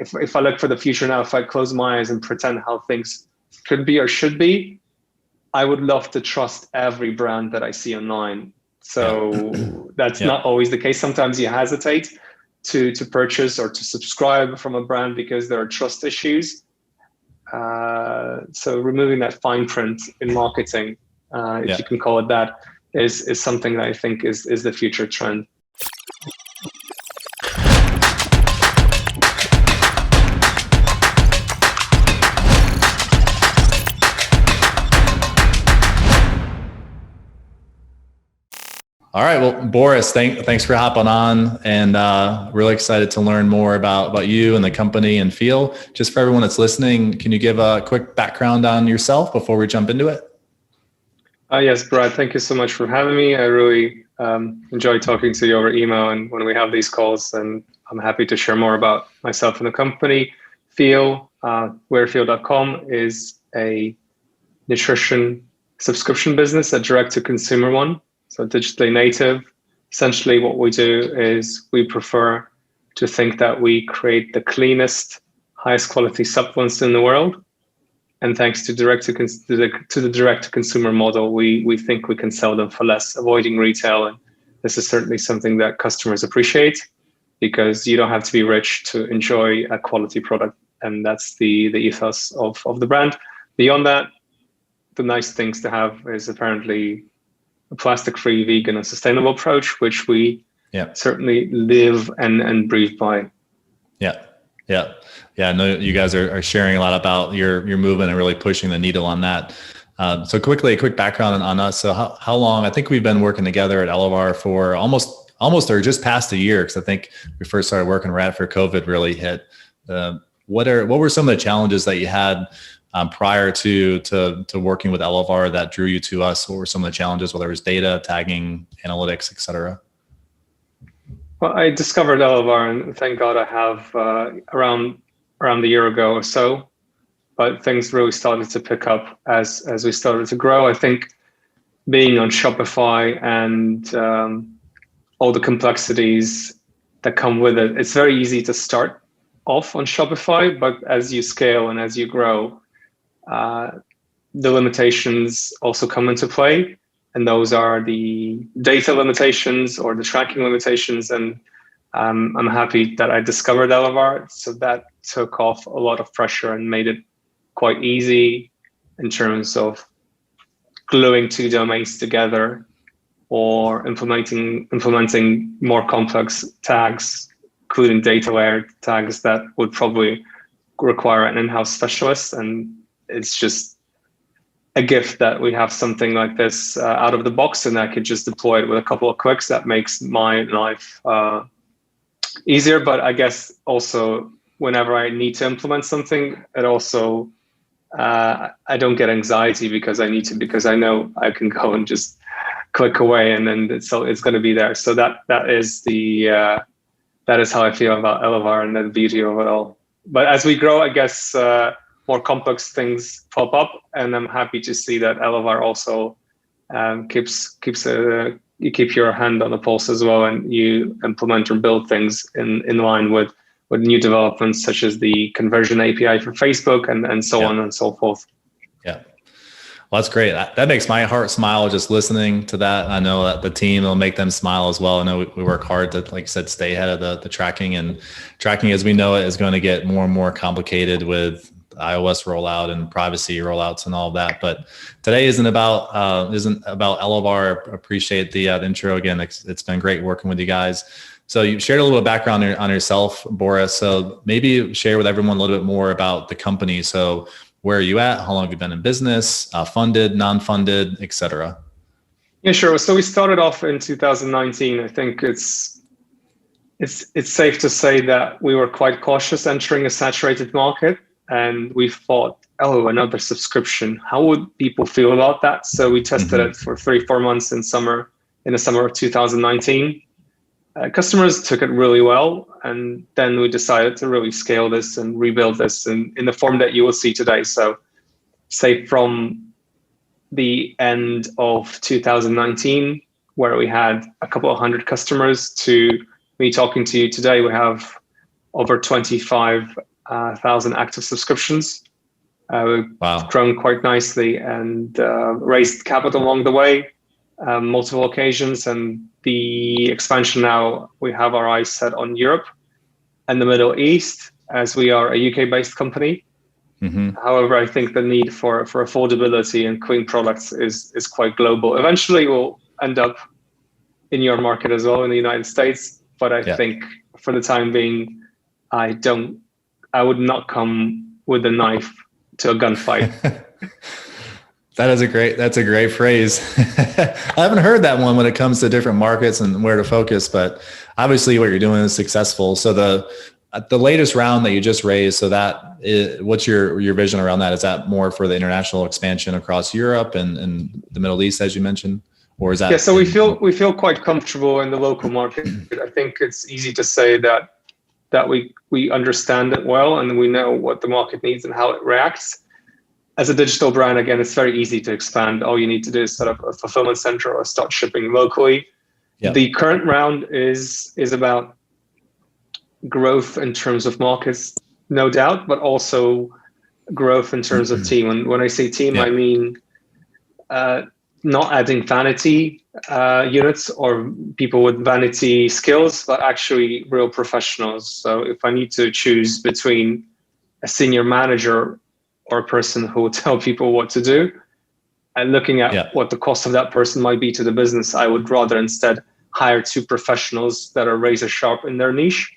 if I look for the future now, if I close my eyes and pretend how things could be or should be, I would love to trust every brand that I see online. So that's not always the case. Sometimes you hesitate to purchase or to subscribe from a brand because there are trust issues. So removing that fine print in marketing, if you can call it that, is something that I think is the future trend. All right, well, Boris, thanks for hopping on, and really excited to learn more about you and the company and Feel. Just for everyone that's listening, can you give a quick background on yourself before we jump into it? Yes, Brad, thank you so much for having me. I really enjoy talking to you over email and when we have these calls, and I'm happy to share more about myself and the company. Feel, wearfeel.com is a nutrition subscription business, a direct-to-consumer one. So digitally native. Essentially what we do is we prefer to think that we create the cleanest, highest quality supplements in the world. And thanks to the direct-to-consumer model, we think we can sell them for less, avoiding retail. And this is certainly something that customers appreciate, because you don't have to be rich to enjoy a quality product. And that's the ethos of the brand. Beyond that, the nice things to have is apparently a plastic-free, vegan, and sustainable approach, which we certainly live and breathe by. I know you guys are sharing a lot about your movement and really pushing the needle on that. So quickly, a quick background on us. So how long? I think we've been working together at Elevar for almost or just past a year, because I think we first started working right after COVID really hit. What were some of the challenges that you had prior to working with Elevar that drew you to us? What were some of the challenges, whether it was data, tagging, analytics, et cetera? Well, I discovered Elevar, and thank God I have around a year ago or so. But things really started to pick up as we started to grow. I think being on Shopify and all the complexities that come with it, it's very easy to start off on Shopify, but as you scale and as you grow, the limitations also come into play, and those are the data limitations or the tracking limitations. And I'm happy that I discovered Elevar, so that took off a lot of pressure and made it quite easy in terms of gluing two domains together or implementing more complex tags, including data layer tags that would probably require an in-house specialist. And it's just a gift that we have something like this out of the box, and I could just deploy it with a couple of clicks. That makes my life easier. But I guess also whenever I need to implement something, it also, I don't get anxiety because I know I can go and just click away, and then it's going to be there. So that is how I feel about Elevar and the beauty of it all. But as we grow, I guess, more complex things pop up, and I'm happy to see that Elevar also you keep your hand on the pulse as well, and you implement or build things in line with new developments such as the conversion API for Facebook and so on and so forth. Yeah. Well, that's great. That makes my heart smile just listening to that. I know that the team will make them smile as well. I know we work hard to, like I said, stay ahead of the tracking, and tracking as we know it is going to get more and more complicated with iOS rollout and privacy rollouts and all of that. But today isn't about Elevar. Appreciate the intro again. It's been great working with you guys. So you shared a little bit of background on yourself, Boris. So maybe share with everyone a little bit more about the company. So where are you at? How long have you been in business? Funded, non-funded, et cetera? Yeah, sure. So we started off in 2019. I think it's safe to say that we were quite cautious entering a saturated market. And we thought, another subscription. How would people feel about that? So we tested it for 3-4 months in the summer of 2019. Customers took it really well. And then we decided to really scale this and rebuild this in the form that you will see today. So say from the end of 2019, where we had a couple of hundred customers, to me talking to you today, we have over 25,000 active subscriptions. We've Wow. grown quite nicely and raised capital along the way, multiple occasions. And the expansion now, we have our eyes set on Europe and the Middle East, as we are a UK-based company. Mm-hmm. However, I think the need for affordability and clean products is quite global. Eventually, we'll end up in your market as well in the United States. But I think for the time being, I would not come with a knife to a gunfight. That's a great phrase. I haven't heard that one when it comes to different markets and where to focus, but obviously what you're doing is successful. So the latest round that you just raised, so that what's your vision around that? Is that more for the international expansion across Europe and the Middle East, as you mentioned? Or is that? Yeah, so we feel quite comfortable in the local market. I think it's easy to say that we understand it well and we know what the market needs and how it reacts. As a digital brand, again, it's very easy to expand. All you need to do is set up a fulfillment center or start shipping locally. Yep. The current round is about growth in terms of markets, no doubt, but also growth in terms of team. And when I say team, I mean not adding vanity units or people with vanity skills, but actually real professionals. So if I need to choose between a senior manager or a person who will tell people what to do, and looking at what the cost of that person might be to the business, I would rather instead hire two professionals that are razor sharp in their niche.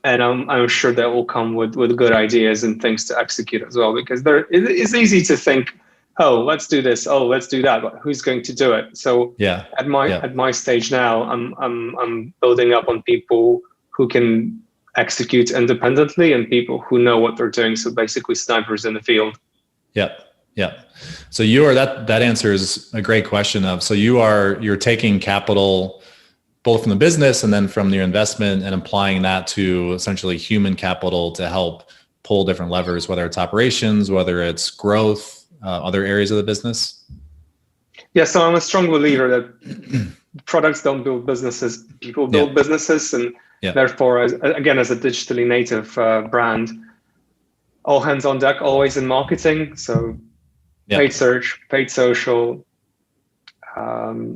And I'm sure they will come with good ideas and things to execute as well, because it's easy to think, oh, let's do this, oh, let's do that, but who's going to do it? So at my stage now, I'm building up on people who can execute independently and people who know what they're doing. So basically snipers in the field. Yeah. So that answers a great question so you're taking capital both from the business and then from your investment and applying that to essentially human capital to help pull different levers, whether it's operations, whether it's growth, other areas of the business. Yeah. So I'm a strong believer that products don't build businesses, people build businesses. And therefore, as a digitally native brand, all hands on deck, always in marketing. So paid search, paid social,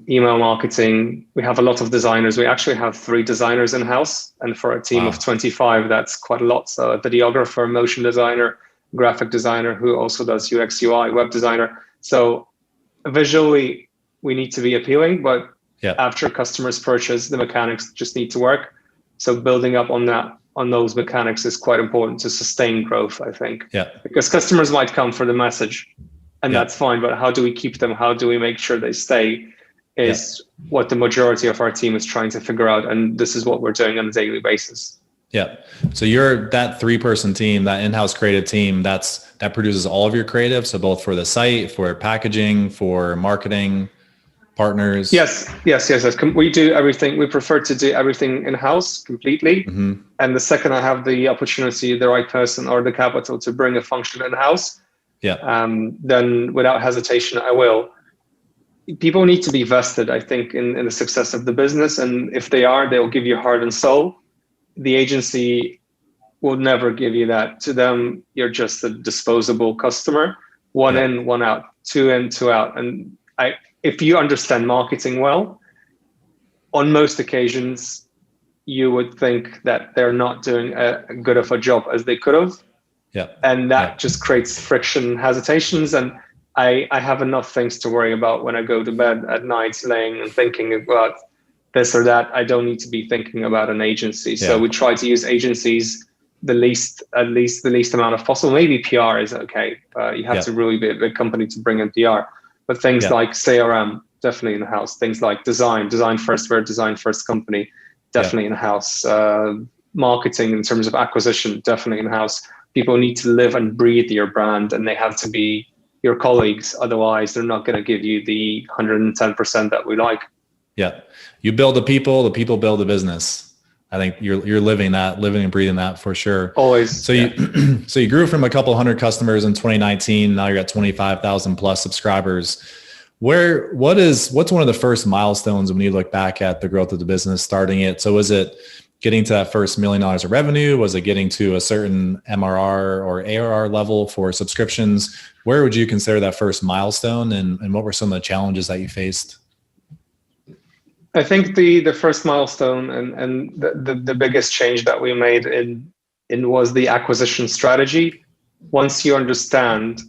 email marketing. We have a lot of designers. We actually have 3 designers in-house. And for a team of 25, that's quite a lot. So a videographer, motion designer, graphic designer who also does UX, UI, web designer. So visually, we need to be appealing, but after customers purchase, the mechanics just need to work. So building up on those mechanics is quite important to sustain growth, I think. Because customers might come for the message, and that's fine. But how do we keep them? How do we make sure they stay? Is what the majority of our team is trying to figure out, and this is what we're doing on a daily basis. So you're that 3-person team, that in-house creative team, that produces all of your creative. So both for the site, for packaging, for marketing, partners. Yes. We do everything. We prefer to do everything in-house completely. Mm-hmm. And the second I have the opportunity, the right person or the capital to bring a function in-house, then without hesitation, I will. People need to be vested, I think, in the success of the business. And if they are, they'll give you heart and soul. The agency will never give you that. To them, you're just a disposable customer, one in, one out, 2 in, 2 out. And if you understand marketing well, on most occasions, you would think that they're not doing a good of a job as they could have. And that just creates friction and hesitations. And I have enough things to worry about when I go to bed at night, laying and thinking about this or that. I don't need to be thinking about an agency. So we try to use agencies at least the least amount of possible. Maybe PR is okay. You have to really be a big company to bring in PR. But things like CRM, definitely in-house. Things like design first, we're a design first company, definitely in-house. Marketing in terms of acquisition, definitely in-house. People need to live and breathe your brand, and they have to be your colleagues. Otherwise, they're not going to give you the 110% that we like. You build the people build the business. I think you're living and breathing that for sure. Always. So you grew from a couple hundred customers in 2019. Now you're at 25,000 plus subscribers. What's one of the first milestones when you look back at the growth of the business, starting it? So is it getting to that first $1 million of revenue? Was it getting to a certain MRR or ARR level for subscriptions? Where would you consider that first milestone, and what were some of the challenges that you faced? I think the first milestone and the biggest change that we made in was the acquisition strategy. Once you understand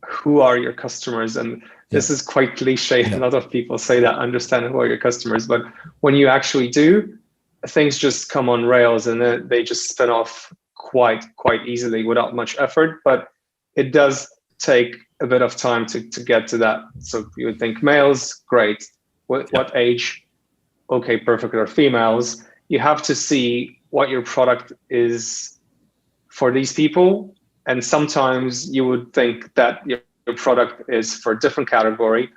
who are your customers, and this is quite cliche. A lot of people say that, understand who are your customers, but when you actually do, things just come on rails and they just spin off quite easily without much effort. But it does take a bit of time to get to that. So you would think males, great. What age? Okay, perfect. Or females. You have to see what your product is for these people. And sometimes you would think that your product is for a different category,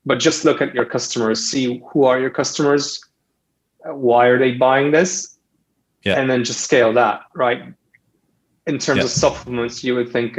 but just look at your customers, see who are your customers, why are they buying this, and then just scale that, right? In terms of supplements, you would think,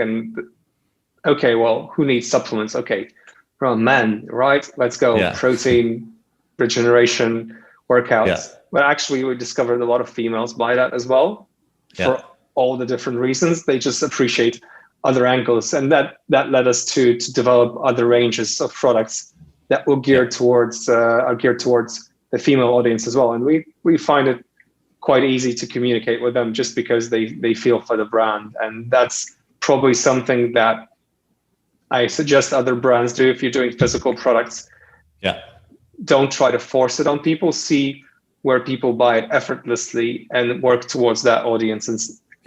okay, well, who needs supplements? Okay, from men, right? Let's go protein, regeneration, workouts. But actually, we discovered a lot of females buy that as well for all the different reasons. They just appreciate other angles, and that led us to develop other ranges of products that will geared towards the female audience as well. And we find it quite easy to communicate with them just because they feel for the brand, and that's probably something that I suggest other brands do. If you're doing physical products, don't try to force it on people. See where people buy it effortlessly and work towards that audience.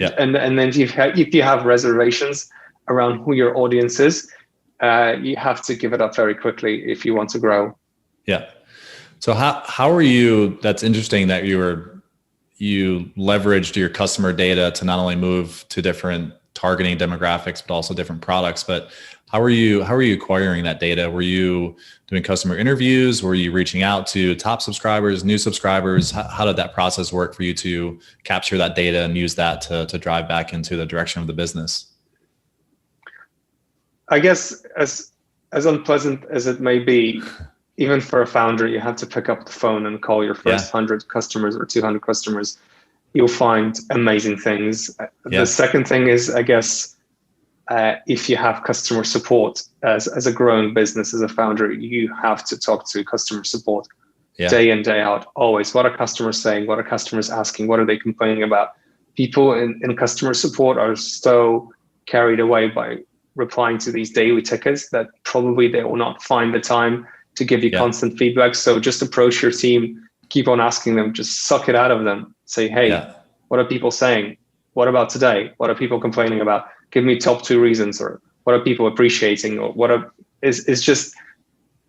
And then if you have reservations around who your audience is, you have to give it up very quickly if you want to grow. So how are you? That's interesting that you leveraged your customer data to not only move to different targeting demographics, but also different products. But how are you acquiring that data? Were you doing customer interviews? Were you reaching out to top subscribers, new subscribers? How did that process work for you to capture that data and use that to drive back into the direction of the business? I guess as unpleasant as it may be, even for a founder, you have to pick up the phone and call your first 100 customers or 200 customers. You'll find amazing things. The second thing is, I guess, if you have customer support as a growing business, as a founder, you have to talk to customer support day in, day out, always. What are customers saying? What are customers asking? What are they complaining about? People in customer support are so carried away by replying to these daily tickets that probably they will not find the time to give you constant feedback. So just approach your team, keep on asking them, just suck it out of them. Say, hey, what are people saying? What about today? What are people complaining about? Give me top 2 reasons, or what are people appreciating, or is just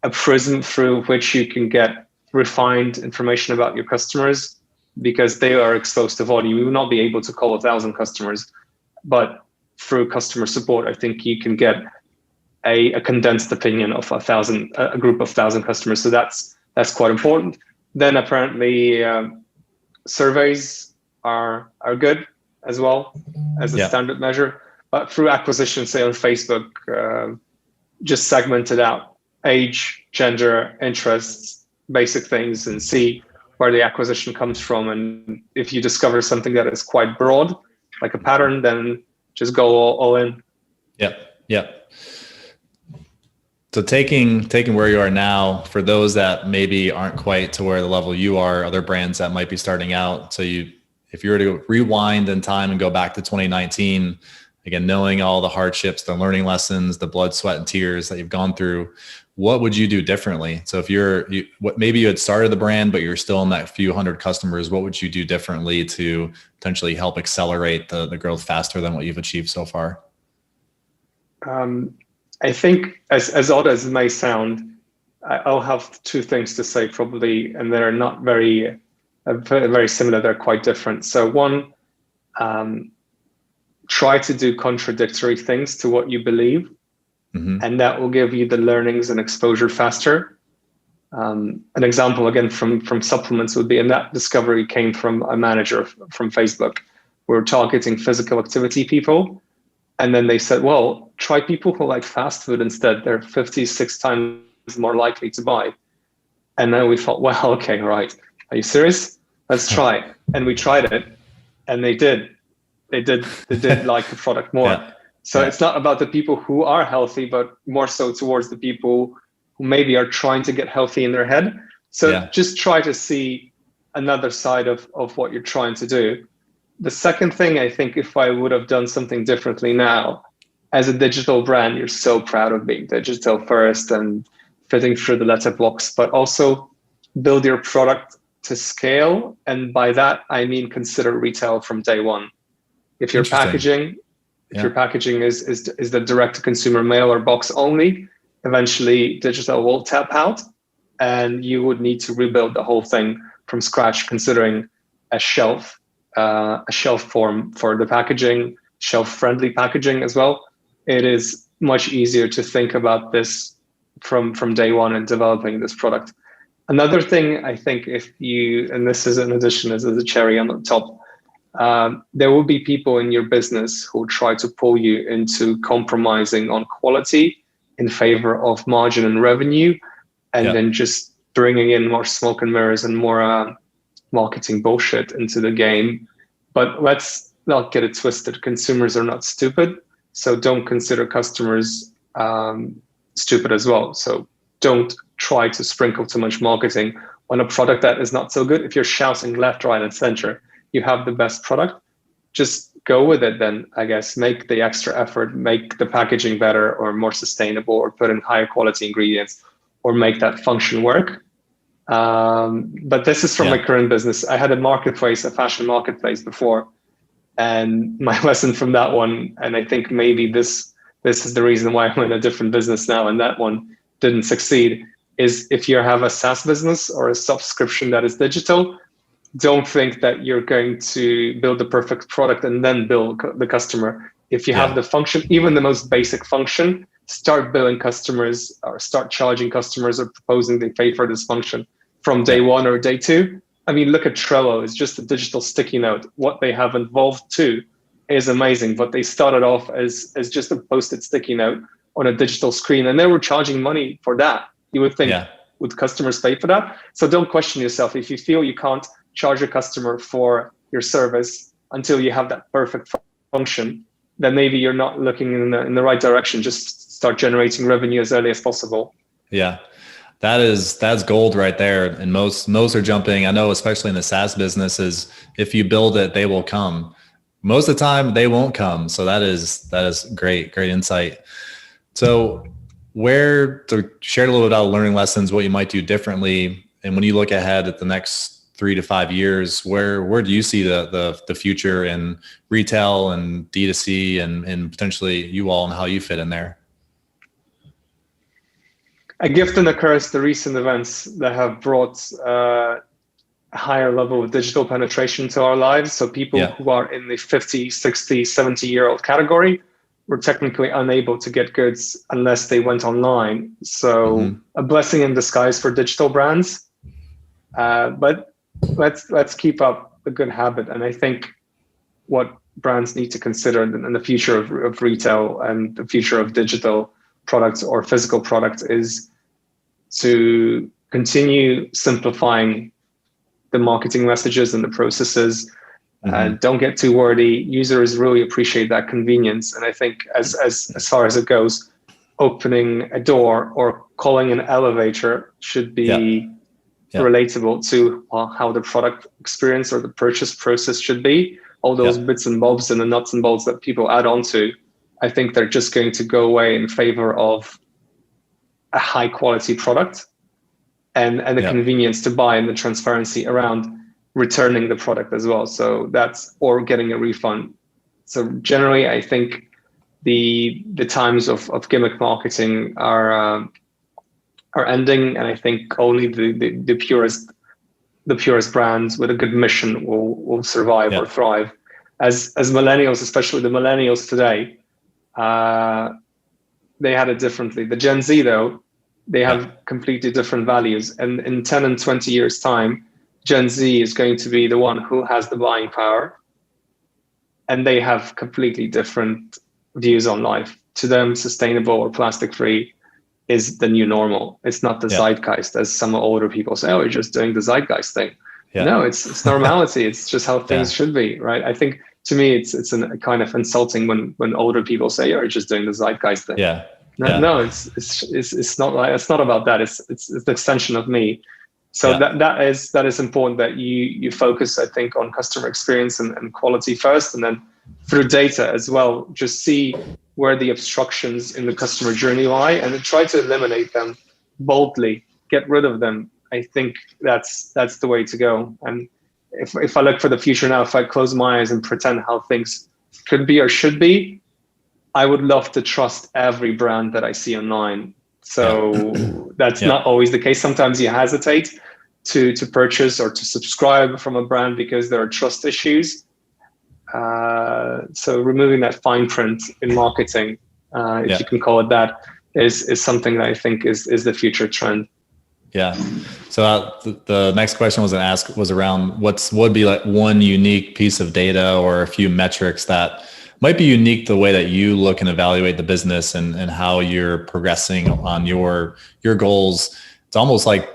a prism through which you can get refined information about your customers, because they are exposed to volume. You will not be able to call 1,000 customers, but through customer support, I think you can get a condensed opinion of a group of 1,000 customers. So that's quite important. Then apparently surveys are good as well as a standard measure. But through acquisition, say on Facebook, just segment it out: age, gender, interests, basic things, and see where the acquisition comes from. And if you discover something that is quite broad, like a pattern, then just go all in. So taking where you are now, for those that maybe aren't quite to where the level you are, other brands that might be starting out. So if you were to rewind in time and go back to 2019, again, knowing all the hardships, the learning lessons, the blood, sweat, and tears that you've gone through, what would you do differently? So if maybe you had started the brand, but you're still in that few hundred customers, what would you do differently to potentially help accelerate the growth faster than what you've achieved so far? I think, as odd as it may sound, I'll have 2 things to say probably, and they're not very similar. They're quite different. So one, try to do contradictory things to what you believe, and that will give you the learnings and exposure faster. An example, again, from supplements would be, and that discovery came from a manager from Facebook. We're targeting physical activity people. And then they said, well, try people who like fast food instead. They're 56 times more likely to buy. And then we thought, well, okay, right. Are you serious? let's try it. And we tried it, and they did like the product more. Yeah. So it's not about the people who are healthy, but more so towards the people who maybe are trying to get healthy in their head. So just try to see another side of what you're trying to do. The second thing, I think, if I would have done something differently now, as a digital brand, you're so proud of being digital first and fitting through the letterbox, but also build your product to scale. And by that, I mean, consider retail from day one. If your packaging, your packaging is the direct to consumer mail or box only, eventually digital will tap out, and you would need to rebuild the whole thing from scratch, considering a shelf form for the packaging, shelf-friendly packaging as well. It is much easier to think about this from day one in developing this product. Another thing, I think, if you, and this is an addition as a cherry on the top, there will be people in your business who try to pull you into compromising on quality in favor of margin and revenue, and then just bringing in more smoke and mirrors and more marketing bullshit into the game. But let's not get it twisted. Consumers are not stupid, so don't consider customers stupid as well. So don't try to sprinkle too much marketing on a product that is not so good. If you're shouting left, right, and center, you have the best product, just go with it then, I guess. Make the extra effort, make the packaging better or more sustainable, or put in higher quality ingredients, or make that function work. But this is from my current business. I had a fashion marketplace before, and my lesson from that one, and I think maybe this is the reason why I'm in a different business now, and that one didn't succeed, is if you have a SaaS business or a subscription that is digital, don't think that you're going to build the perfect product and then build the customer. If you have the function, even the most basic function, start billing customers or start charging customers or proposing they pay for this function from day one or day two. I mean, look at Trello. It's just a digital sticky note. What they have evolved to is amazing, but they started off as just a posted sticky note on a digital screen, and they were charging money for that. You would think, would customers pay for that? So don't question yourself. If you feel you can't charge a customer for your service until you have that perfect function, then maybe you're not looking in the right direction. Just start generating revenue as early as possible. Yeah. That's gold right there. And most are jumping. I know, especially in the SaaS businesses, if you build it, they will come. Most of the time they won't come. So that is great insight. So share a little bit about learning lessons, what you might do differently. And when you look ahead at the next 3 to 5 years, where do you see the future in retail and D2C and potentially you all and how you fit in there? A gift and a curse, the recent events that have brought a higher level of digital penetration to our lives. So people who are in the 50, 60, 70-year-old category were technically unable to get goods unless they went online. So a blessing in disguise for digital brands. But let's keep up a good habit. And I think what brands need to consider in the future of retail and the future of digital products or physical products is to continue simplifying the marketing messages and the processes. Don't get too wordy. Users really appreciate that convenience. And I think as far as it goes, opening a door or calling an elevator should be relatable to how the product experience or the purchase process should be. All those bits and bobs and the nuts and bolts that people add on to, I think they're just going to go away in favor of a high quality product and the convenience to buy and the transparency around returning the product as well. So or getting a refund. So generally, I think the times of gimmick marketing are ending, and I think only the purest brands with a good mission will survive or thrive. As millennials, especially the millennials today, they had it differently. The Gen Z, though, they have completely different values. And in 10 and 20 years' time, Gen Z is going to be the one who has the buying power. And they have completely different views on life. To them, sustainable or plastic-free is the new normal. It's not the zeitgeist, as some older people say, oh, you're just doing the zeitgeist thing. Yeah. No, it's normality. It's just how things should be, right? I think to me, it's a kind of insulting when older people say, "You're just doing the zeitgeist thing." Yeah. No, it's not like, it's not about that. It's the extension of me. So that is important that you focus, I think, on customer experience and quality first, and then through data as well, just see where the obstructions in the customer journey lie and then try to eliminate them boldly, get rid of them. I think that's the way to go. And if I look for the future now, if I close my eyes and pretend how things could be or should be, I would love to trust every brand that I see online. So that's not always the case. Sometimes you hesitate to purchase or to subscribe from a brand because there are trust issues. So removing that fine print in marketing, if you can call it that, is something that I think is the future trend. Yeah. So the next question was around would be like one unique piece of data or a few metrics that might be unique to the way that you look and evaluate the business and how you're progressing on your goals. It's almost like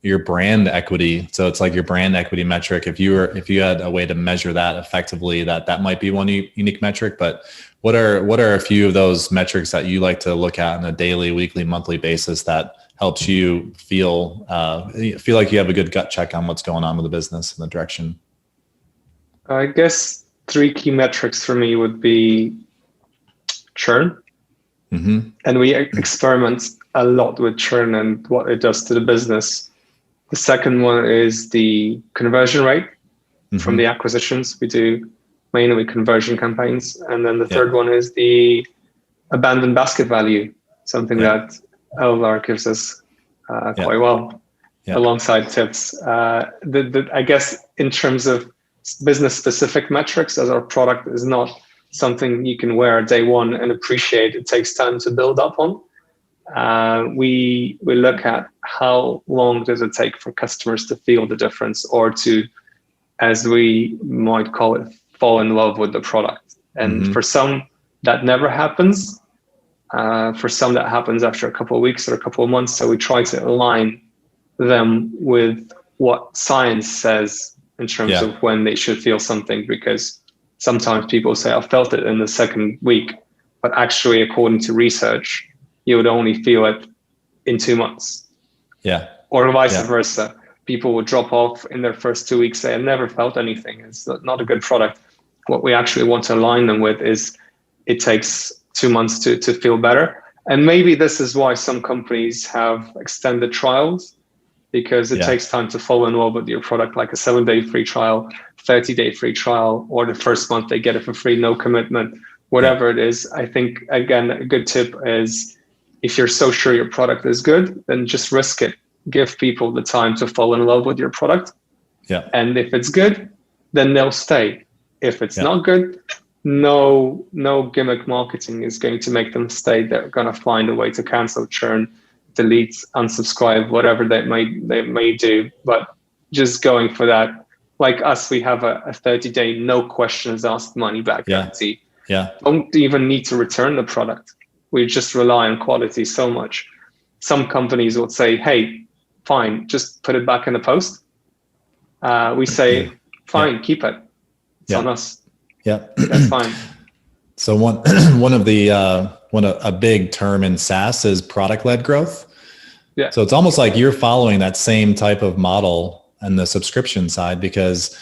your brand equity. So it's like your brand equity metric. If you had a way to measure that effectively, that might be one unique metric. But what are a few of those metrics that you like to look at on a daily, weekly, monthly basis that helps you feel like you have a good gut check on what's going on with the business and the direction? I guess 3 key metrics for me would be churn. Mm-hmm. And we experiment a lot with churn and what it does to the business. The second one is the conversion rate from the acquisitions. We do mainly conversion campaigns. And then the third one is the abandoned basket value, something that Elevar gives us quite well, alongside tips. I guess in terms of business specific metrics, as our product is not something you can wear day one and appreciate, it takes time to build up on. We look at how long does it take for customers to feel the difference or to, as we might call it, fall in love with the product. And for some, that never happens. For some, that happens after a couple of weeks or a couple of months. So we try to align them with what science says in terms of when they should feel something, because sometimes people say, I felt it in the second week, but actually, according to research, you would only feel it in 2 months. Yeah. Or vice versa. People would drop off in their first 2 weeks, say, I never felt anything. It's not a good product. What we actually want to align them with is it takes 2 months to feel better. And maybe this is why some companies have extended trials, because it takes time to fall in love with your product, like a 7-day free trial, 30-day free trial, or the first month they get it for free, no commitment, whatever it is. I think, again, a good tip is if you're so sure your product is good, then just risk it. Give people the time to fall in love with your product. Yeah. And if it's good, then they'll stay. If it's not good, no gimmick marketing is going to make them stay. They're going to find a way to cancel, churn, delete, unsubscribe, whatever they may do. But just going for that, like us, we have a 30-day no questions asked money back guarantee. Yeah. Don't even need to return the product. We just rely on quality so much. Some companies would say, hey, fine, just put it back in the post. We say, fine, keep it. It's on us. Yeah, that's fine. So a big term in SaaS is product-led growth. Yeah. So it's almost like you're following that same type of model on the subscription side, because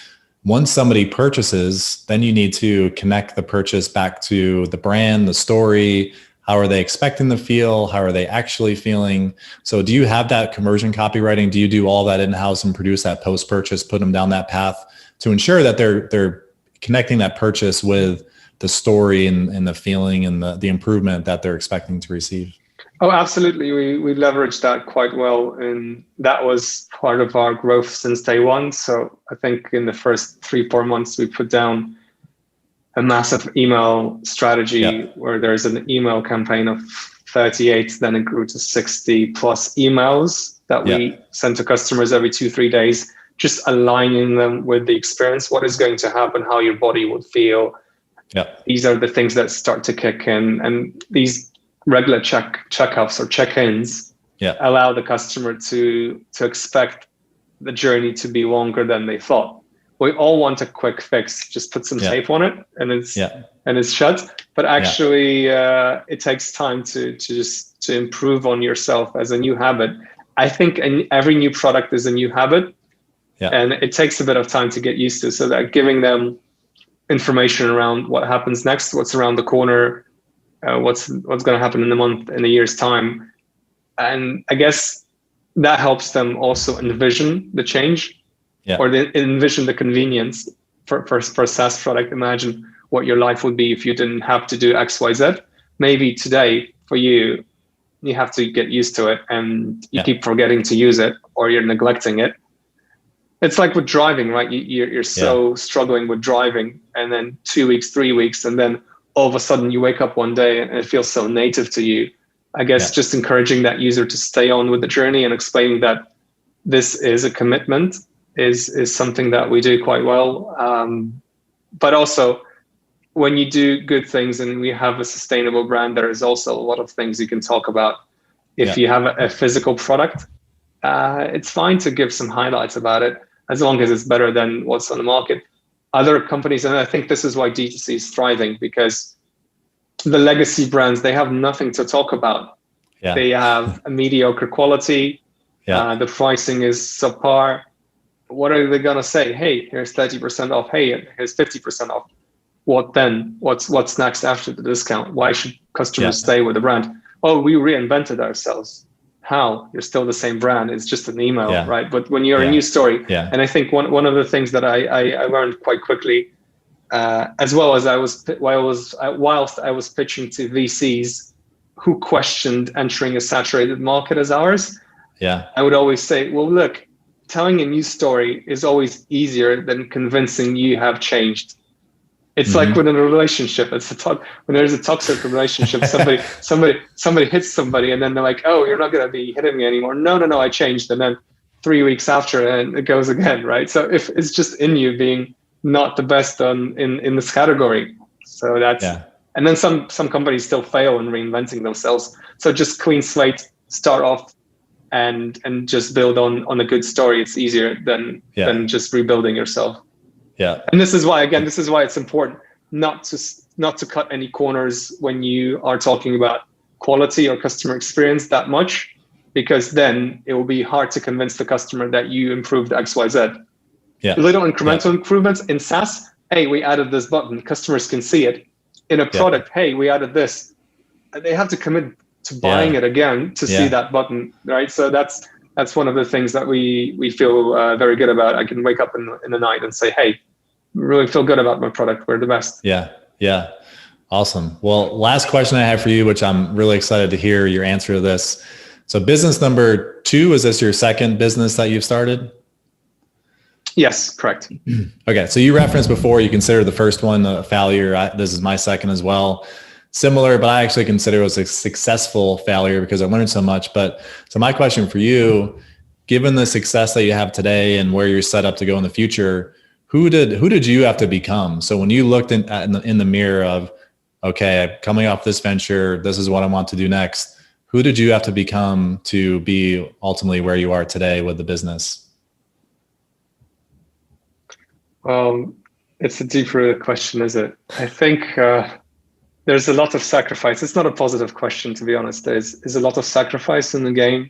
once somebody purchases, then you need to connect the purchase back to the brand, the story. How are they expecting to feel? How are they actually feeling? So do you have that conversion copywriting? Do you do all that in-house and produce that post-purchase, put them down that path to ensure that they're connecting that purchase with the story and the feeling and the improvement that they're expecting to receive? Oh, absolutely. We leveraged that quite well. And that was part of our growth since day one. So I think in the first 3-4 months, we put down a massive email strategy where there's an email campaign of 38, then it grew to 60 plus emails that we sent to customers every 2-3 days, just aligning them with the experience, what is going to happen, how your body would feel. These are the things that start to kick in. And these regular checkups or check-ins allow the customer to expect the journey to be longer than they thought. We all want a quick fix, just put some tape on it and it's shut. But actually, it takes time to improve on yourself as a new habit. I think every new product is a new habit, and it takes a bit of time to get used to. So that giving them information around what happens next, what's around the corner, what's going to happen in a year's time, and I guess that helps them also envision the change. Or they envision the convenience for a SaaS product. Imagine what your life would be if you didn't have to do X, Y, Z. Maybe today for you, you have to get used to it and you keep forgetting to use it, or you're neglecting it. It's like with driving, right? You're so struggling with driving, and then 2 weeks, 3 weeks, and then all of a sudden you wake up one day and it feels so native to you. I guess just encouraging that user to stay on with the journey and explaining that this is a commitment is something that we do quite well. But also, when you do good things and we have a sustainable brand, there is also a lot of things you can talk about. If you have a physical product, it's fine to give some highlights about it, as long as it's better than what's on the market. Other companies, and I think this is why D2C is thriving, because the legacy brands, they have nothing to talk about. They have a mediocre quality. The pricing is subpar. What are they going to say? Hey, here's 30% off. Hey, here's 50% off. What then? What's next after the discount? Why should customers stay with the brand? Oh, we reinvented ourselves. How? You're still the same brand. It's just an email, right? But when you're a new story, and I think one of the things that I learned quite quickly, as well as whilst I was pitching to VCs who questioned entering a saturated market as ours, I would always say, well, look, telling a new story is always easier than convincing you have changed. It's like within a relationship. When there's a toxic relationship, somebody hits somebody, and then they're like, "Oh, you're not going to be hitting me anymore." No, I changed. And then 3 weeks after, and it goes again, right? So if it's just in you being not the best in this category, so that's and then some companies still fail in reinventing themselves. So just clean slate, start off, and just build on a good story. It's easier than just rebuilding yourself. And this is why it's important not to cut any corners when you are talking about quality or customer experience that much, because then it will be hard to convince the customer that you improved XYZ. Little incremental improvements in SaaS. Hey, we added this button. Customers can see it. In a product, hey, we added this. They have to commit to buying it again to see that button, right? So that's one of the things that we feel very good about. I can wake up in the night and say, hey, really feel good about my product. We're the best. Yeah. Awesome. Well, last question I have for you, which I'm really excited to hear your answer to this. So business number 2, is this your second business that you've started? Yes, correct. Okay. So you referenced before, you consider the first one a failure. This is my second as well. Similar, but I actually consider it was a successful failure because I learned so much. So my question for you, given the success that you have today and where you're set up to go in the future, who did you have to become? So when you looked in the mirror of, okay, I'm coming off this venture, this is what I want to do next, who did you have to become to be ultimately where you are today with the business? Well, it's a deeper question, is it? I think there's a lot of sacrifice. It's not a positive question, to be honest. There's a lot of sacrifice in the game.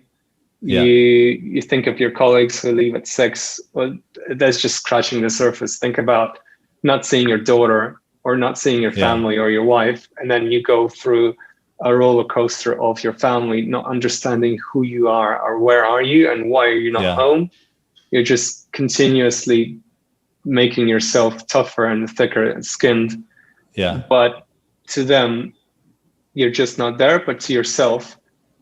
You think of your colleagues who leave at 6. Well, that's just scratching the surface. Think about not seeing your daughter or not seeing your family or your wife, and then you go through a roller coaster of your family, not understanding who you are or where are you and why are you not home. You're just continuously making yourself tougher and thicker skinned. But to them, you're just not there. But to yourself,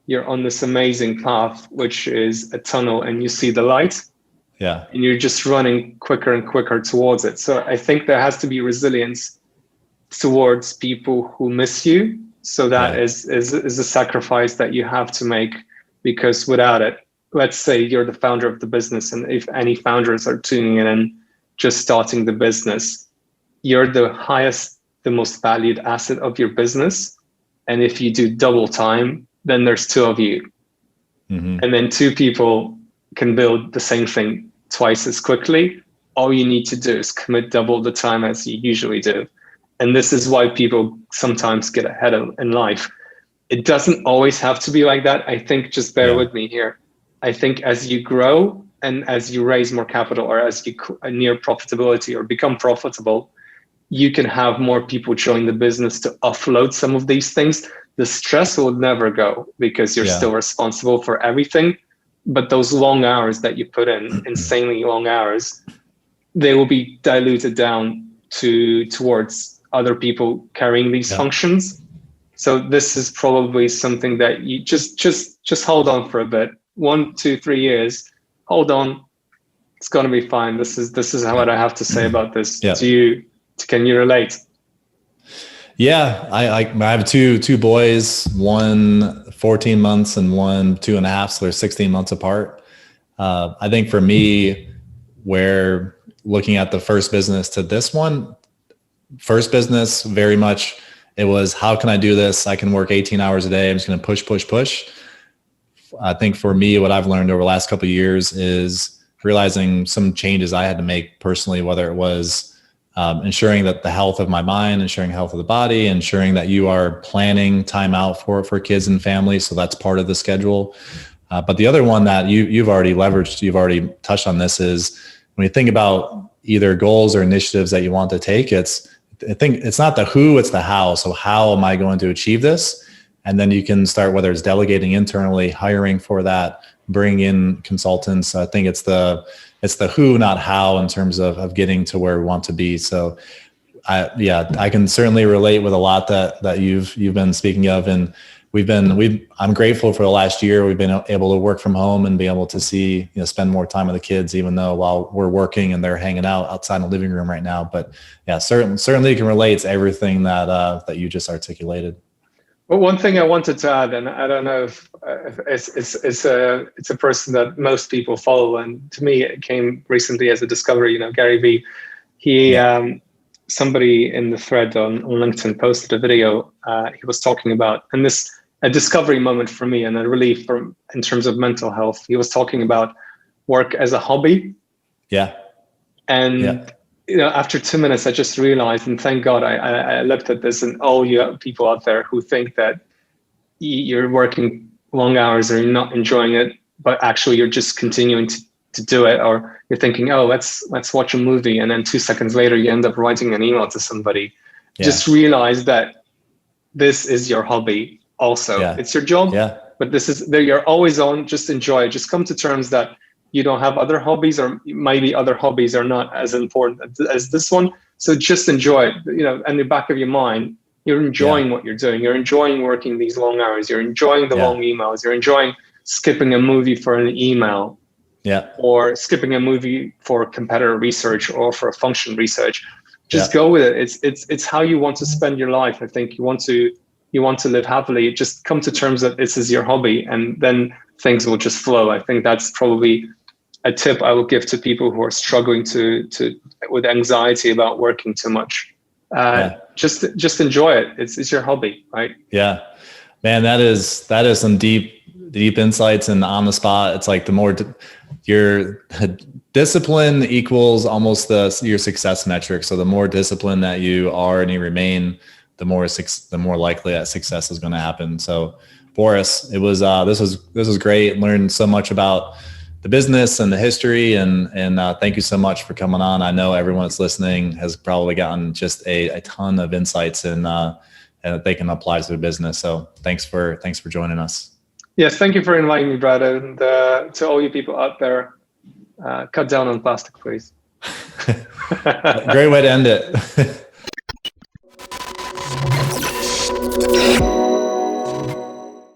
you're on this amazing path, which is a tunnel, and you see the light. And you're just running quicker and quicker towards it. So I think there has to be resilience towards people who miss you. So that is a sacrifice that you have to make, because without it, let's say you're the founder of the business, and if any founders are tuning in and just starting the business, you're the most valued asset of your business. And if you do double time, then there's 2 of you. And then 2 people can build the same thing twice as quickly, all you need to do is commit double the time as you usually do. And this is why people sometimes get ahead in life. It doesn't always have to be like that. I think, just bear with me here. I think as you grow and as you raise more capital, or as you near profitability or become profitable, you can have more people join the business to offload some of these things. The stress will never go because you're still responsible for everything. But those long hours that you put in, insanely long hours, they will be diluted down towards other people carrying these functions. So this is probably something that you just hold on for a bit. 1, 2, 3 years, hold on. It's going to be fine. This is what I have to say about this. Can you relate? Yeah, I have two boys, one 14 months and one 2.5, so they're 16 months apart. I think for me, where looking at the first business to this one, first business, very much it was, how can I do this? I can work 18 hours a day. I'm just going to push. I think for me, what I've learned over the last couple of years is realizing some changes I had to make personally, whether it was ensuring that the health of my mind, ensuring health of the body, ensuring that you are planning time out for kids and families. So that's part of the schedule. But the other one that you've already leveraged, you've already touched on this, is when you think about either goals or initiatives that you want to take, I think it's not the who, it's the how. So how am I going to achieve this? And then you can start, whether it's delegating internally, hiring for that, bring in consultants. I think it's the who, not how, in terms of getting to where we want to be. So I can certainly relate with a lot that you've been speaking of. And I'm grateful for the last year. We've been able to work from home and be able to see, spend more time with the kids, even though while we're working and they're hanging out outside in the living room right now. But yeah, certainly can relate to everything that you just articulated. Well, one thing I wanted to add, and I don't know if it's a person that most people follow, and to me it came recently as a discovery. Gary Vee, somebody in the thread on LinkedIn posted a video he was talking about, and this a discovery moment for me and a relief in terms of mental health. He was talking about work as a hobby. Yeah. And after 2 minutes, I just realized, and thank God I looked at this, and all you people out there who think that you're working long hours or you're not enjoying it, but actually you're just continuing to do it, or you're thinking, oh, let's watch a movie, and then 2 seconds later you end up writing an email to somebody. Just realize that this is your hobby also. It's your job, but you're always on. Just enjoy it. Just come to terms that you don't have other hobbies, or maybe other hobbies are not as important as this one. So just enjoy it. In the back of your mind, you're enjoying what you're doing. You're enjoying working these long hours. You're enjoying the long emails. You're enjoying skipping a movie for an email, or skipping a movie for competitor research or for a function research. Just go with it. It's how you want to spend your life. I think you want to live happily. Just come to terms that this is your hobby, and then things will just flow. I think that's probably a tip I would give to people who are struggling with anxiety about working too much. Just enjoy it. It's your hobby, right? Yeah, man, that is some deep insights, and on the spot. It's like the more your discipline equals almost your success metric. So the more disciplined that you are and you remain, the more likely that success is going to happen. So Boris, it was this was great. Learned so much about the business and the history, and thank you so much for coming on. I know everyone that's listening has probably gotten just a ton of insights and that they can apply to their business. So thanks for joining us. Yes, thank you for inviting me, Brad, and to all you people out there, cut down on plastic, please. Great way to end it.